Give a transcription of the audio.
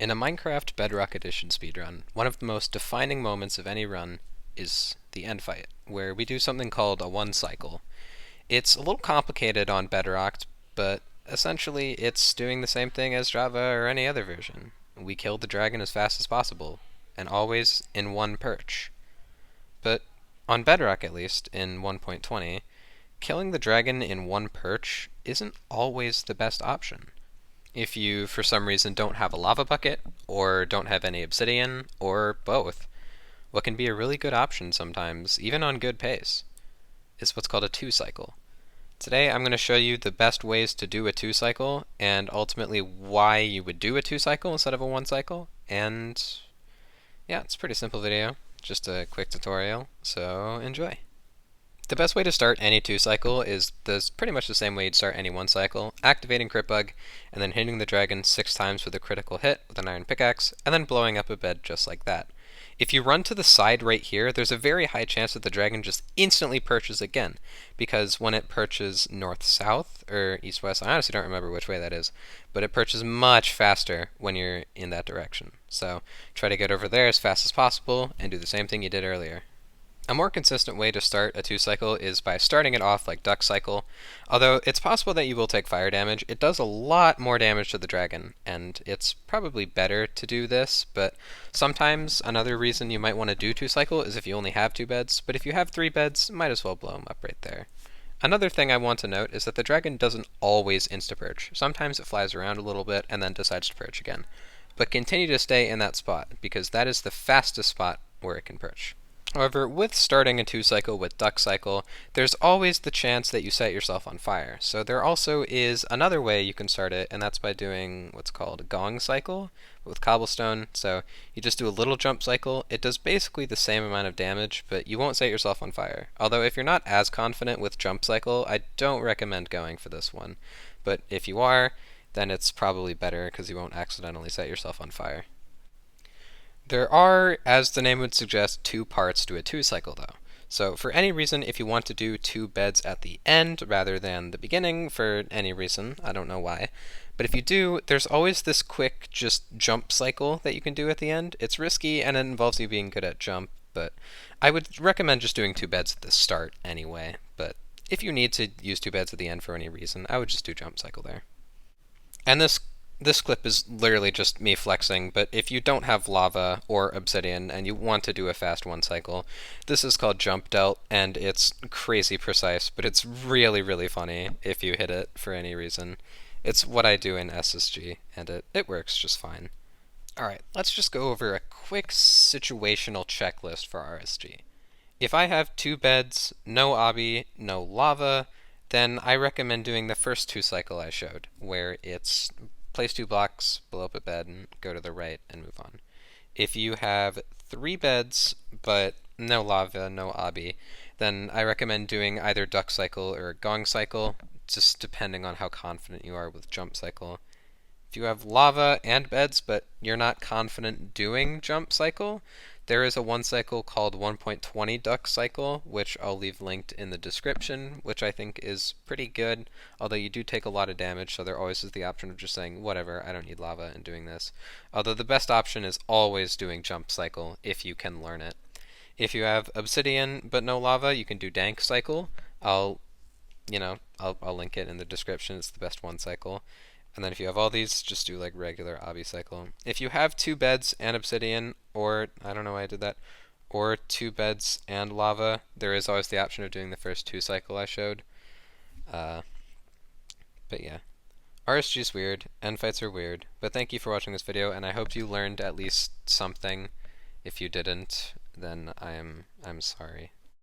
In a Minecraft Bedrock Edition speedrun, one of the most defining moments of any run is the end fight, where we do something called a one cycle. It's a little complicated on Bedrock, but essentially it's doing the same thing as Java or any other version. We kill the dragon as fast as possible, and always in one perch. But on Bedrock at least, in 1.20, killing the dragon in one perch isn't always the best option. If you, for some reason, don't have a lava bucket, or don't have any obsidian, or both, what can be a really good option sometimes, even on good pace, is what's called a two-cycle. Today I'm going to show you the best ways to do a two-cycle, and ultimately why you would do a two-cycle instead of a one-cycle, and yeah, it's a pretty simple video, just a quick tutorial, so enjoy. The best way to start any two-cycle is pretty much the same way you'd start any one-cycle, activating Crit Bug, and then hitting the dragon 6 times with a critical hit with an iron pickaxe, and then blowing up a bed just like that. If you run to the side right here, there's a very high chance that the dragon just instantly perches again, because when it perches north-south, or east-west, I honestly don't remember which way that is, but it perches much faster when you're in that direction. So try to get over there as fast as possible, and do the same thing you did earlier. A more consistent way to start a two-cycle is by starting it off like Duc Cycle. Although it's possible that you will take fire damage, it does a lot more damage to the dragon, and it's probably better to do this, but sometimes another reason you might want to do two-cycle is if you only have 2 beds, but if you have 3 beds, might as well blow them up right there. Another thing I want to note is that the dragon doesn't always insta-perch. Sometimes it flies around a little bit and then decides to perch again. But continue to stay in that spot, because that is the fastest spot where it can perch. However, with starting a two-cycle with Duc Cycle, there's always the chance that you set yourself on fire. So there also is another way you can start it, and that's by doing what's called a Gong Cycle with cobblestone. So you just do a little jump cycle. It does basically the same amount of damage, but you won't set yourself on fire. Although if you're not as confident with jump cycle, I don't recommend going for this one. But if you are, then it's probably better because you won't accidentally set yourself on fire. There are, as the name would suggest, 2 parts to a two-cycle though. So for any reason, if you want to do 2 beds at the end rather than the beginning, for any reason, I don't know why, but if you do, there's always this quick just jump cycle that you can do at the end. It's risky and it involves you being good at jump, but I would recommend just doing 2 beds at the start anyway. But if you need to use 2 beds at the end for any reason, I would just do jump cycle there. And this clip is literally just me flexing, but if you don't have lava or obsidian and you want to do a fast one cycle, this is called Jump Delt, and it's crazy precise, but it's really, really funny if you hit it for any reason. It's what I do in SSG, and it works just fine. Alright, let's just go over a quick situational checklist for RSG. If I have 2 beds, no obby, no lava, then I recommend doing the first two-cycle I showed, where it's place 2 blocks, blow up a bed, and go to the right and move on. If you have 3 beds, but no lava, no obby, then I recommend doing either Duc Cycle or Gong Cycle, just depending on how confident you are with Jump Cycle. If you have lava and beds, but you're not confident doing Jump Cycle, there is a one cycle called 1.20 Duc Cycle, which I'll leave linked in the description, which I think is pretty good, although you do take a lot of damage, so there always is the option of just saying, whatever, I don't need lava, and doing this. Although the best option is always doing Jump Cycle, if you can learn it. If you have obsidian but no lava, you can do Dank Cycle. I'll link it in the description, it's the best one cycle. And then if you have all these, just do like regular obby cycle. If you have 2 beds and obsidian, or, I don't know why I did that, or 2 beds and lava, there is always the option of doing the first two-cycle I showed. But yeah. RSG is weird, end fights are weird, but thank you for watching this video, and I hope you learned at least something. If you didn't, then I'm sorry.